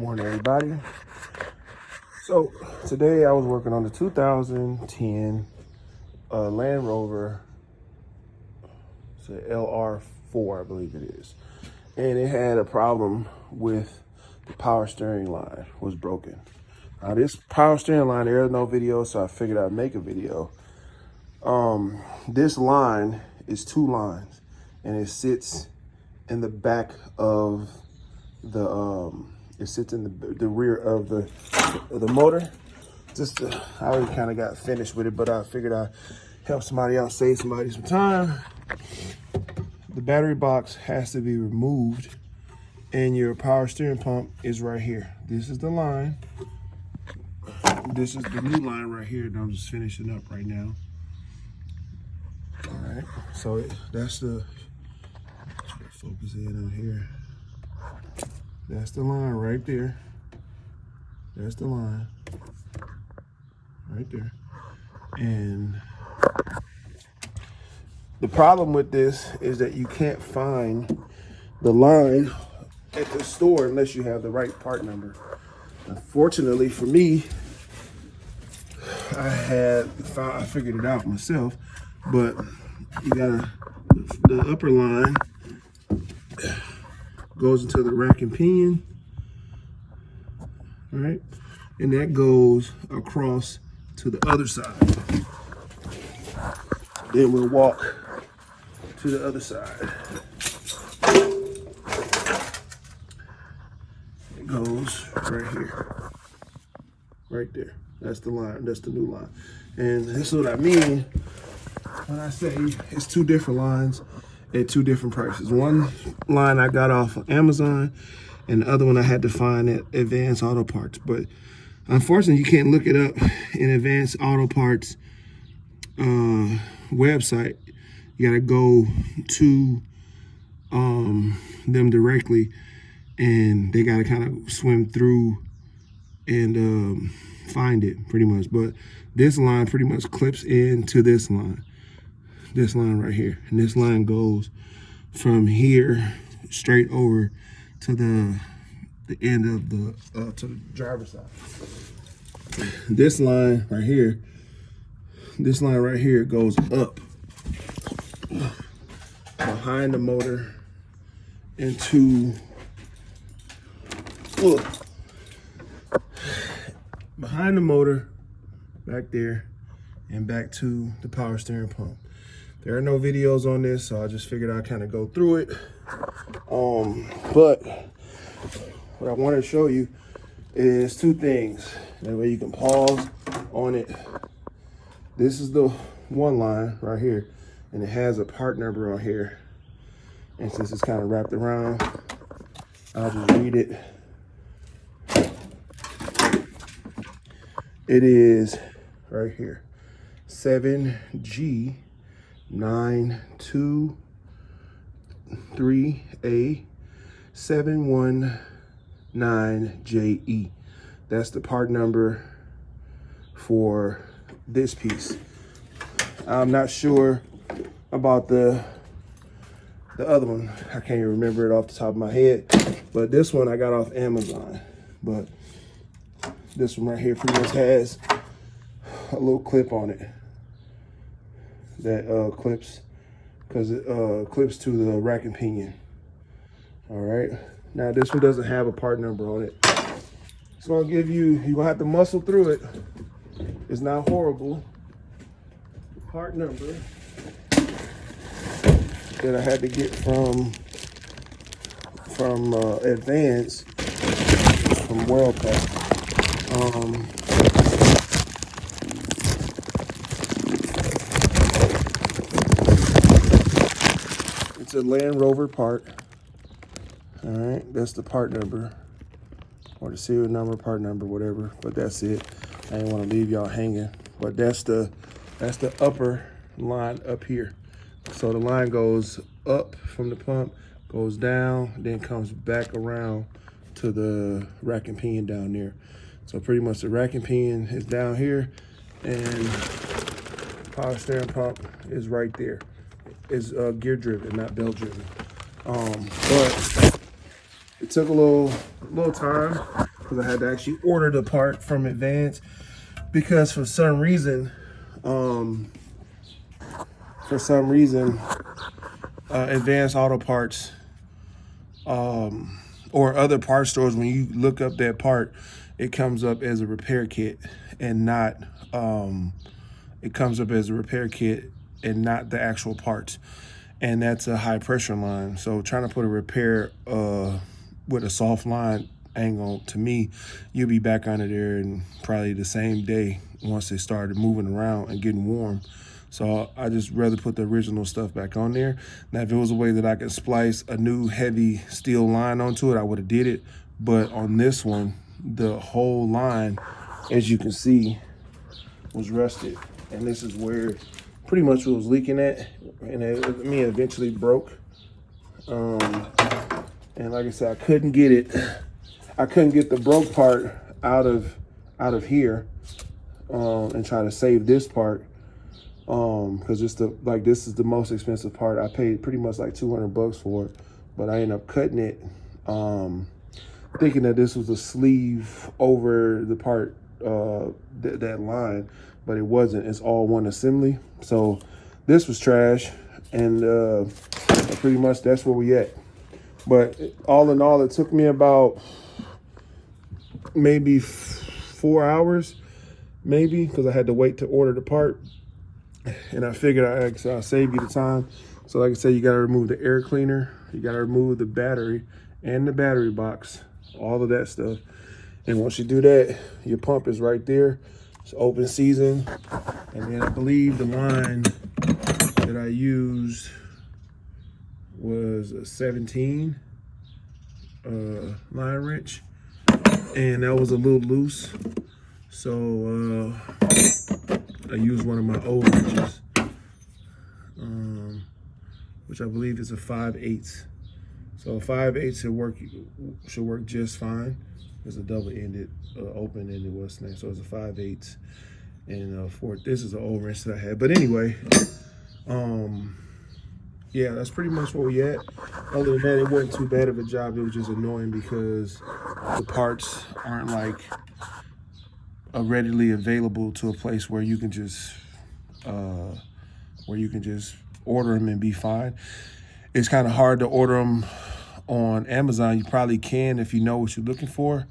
Morning, everybody. So today I was working on the 2010 Land Rover LR4, I believe it is, and it had a problem with the power steering line was broken. Now this power steering line, there is no video, so I figured I'd make a video. This line is two lines, and it sits in the back of the it sits in the rear of the motor. I already kind of got finished with it, but I figured I'd help somebody out, save somebody some time. The battery box has to be removed, and your power steering pump is right here. This is the line. This is the new line right here that I'm just finishing up right now. All right, so that's the, focus in on here. That's the line right there. That's the line right there. And the problem with this is that you can't find the line at the store unless you have the right part number. Unfortunately for me, I figured it out myself, but you gotta, the upper line goes into the rack and pinion, all right? And that goes across to the other side. Then we'll walk to the other side. It goes right here, right there. That's the line, that's the new line. And this is what I mean when I say it's two different lines at two different prices. One line I got off of Amazon, and the other one I had to find at Advanced Auto Parts. But unfortunately, you can't look it up in Advanced Auto Parts website. You gotta go to them directly, and they gotta kind of swim through and find it pretty much. But this line pretty much clips into this line right here, and this line goes from here straight over to the end of the to the driver's side. This line right here goes up behind the motor into behind the motor back there and back to the power steering pump. There are no videos on this, so I just figured I'd kind of go through it. But what I want to show you is two things. That way you can pause on it. This is the one line right here, and it has a part number on here. And since it's kind of wrapped around, I'll just read it. It is right here, 7G 923A 719JE. That's the part number for this piece. I'm not sure about the other one. I can't even remember it off the top of my head, but this one I got off Amazon. But this one right here pretty much has a little clip on it that clips, because it clips to the rack and pinion. All right, now this one doesn't have a part number on it. It's gonna give you, you're gonna have to muscle through it. It's not horrible. The part number that I had to get from Advance, from WorldPack. It's a Land Rover part. All right, that's the part number, or the serial number, part number, whatever. But that's it. I didn't want to leave y'all hanging. But that's the upper line up here. So the line goes up from the pump, goes down, then comes back around to the rack and pinion down there. So pretty much the rack and pinion is down here, and power steering pump is right there. It's gear driven, not belt driven. But the It took a little time because I had to actually order the part from Advance, because for some reason Advanced Auto Parts or other part stores, when you look up that part, it comes up as a repair kit and not the actual parts. And that's a high pressure line. So trying to put a repair with a soft line angle, to me, you'll be back under there in probably the same day once they started moving around and getting warm. So I just rather put the original stuff back on there. Now, if it was a way that I could splice a new heavy steel line onto it, I would have did it. But on this one, the whole line, as you can see, was rusted. And this is where pretty much what was leaking at. And it eventually broke. And like I said, I couldn't get the broke part out of here and try to save this part. Because this is the most expensive part. I paid pretty much like $200 for it, but I ended up cutting it, thinking that this was a sleeve over the part, that line, but it wasn't. It's all one assembly. So this was trash, and pretty much that's where we at. But all in all, it took me about maybe 4 hours, maybe, because I had to wait to order the part. And I figured I'll save you the time. So like I said, you got to remove the air cleaner. You got to remove the battery and the battery box, all of that stuff. And once you do that, your pump is right there. It's open season. And then I believe the line that I used was a 17 line wrench. And that was a little loose. So I used one of my old wrenches, which I believe is a 5/8. So a 5/8 should work just fine. It's a double-ended, open-ended, what's the name? So it's a 5/8. And this is an old wrench that I had. But anyway, yeah, that's pretty much where we at. Other than that, it wasn't too bad of a job. It was just annoying because the parts aren't like readily available to a place where you can just order them and be fine. It's kind of hard to order them on Amazon. You probably can if you know what you're looking for.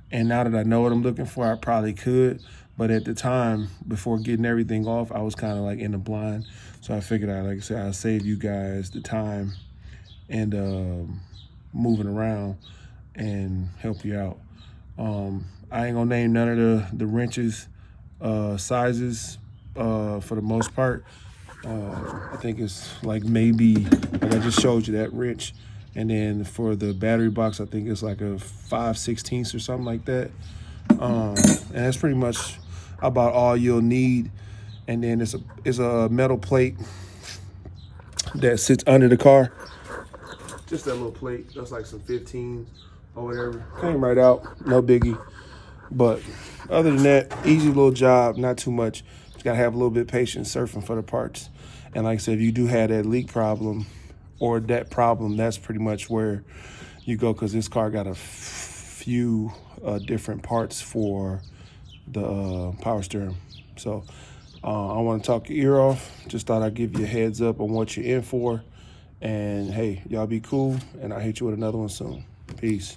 And now that I know what I'm looking for, I probably could. But at the time, before getting everything off, I was kind of like in the blind. So I figured like I said, I'll save you guys the time and moving around and help you out. I ain't gonna name none of the wrenches sizes for the most part. I think it's like maybe, like I just showed you that wrench. And then for the battery box, I think it's like a 5/16 or something like that. And that's pretty much about all you'll need. And then it's a metal plate that sits under the car. Just that little plate. That's like some 15 or whatever. Came right out, no biggie. But other than that, easy little job, not too much. You gotta have a little bit of patience surfing for the parts. And like I said, if you do have that leak problem or that problem, that's pretty much where you go, because this car got a few different parts for the power steering. So I want to talk your ear off. Just thought I'd give you a heads up on what you're in for. And hey, y'all be cool, and I'll hit you with another one soon. Peace.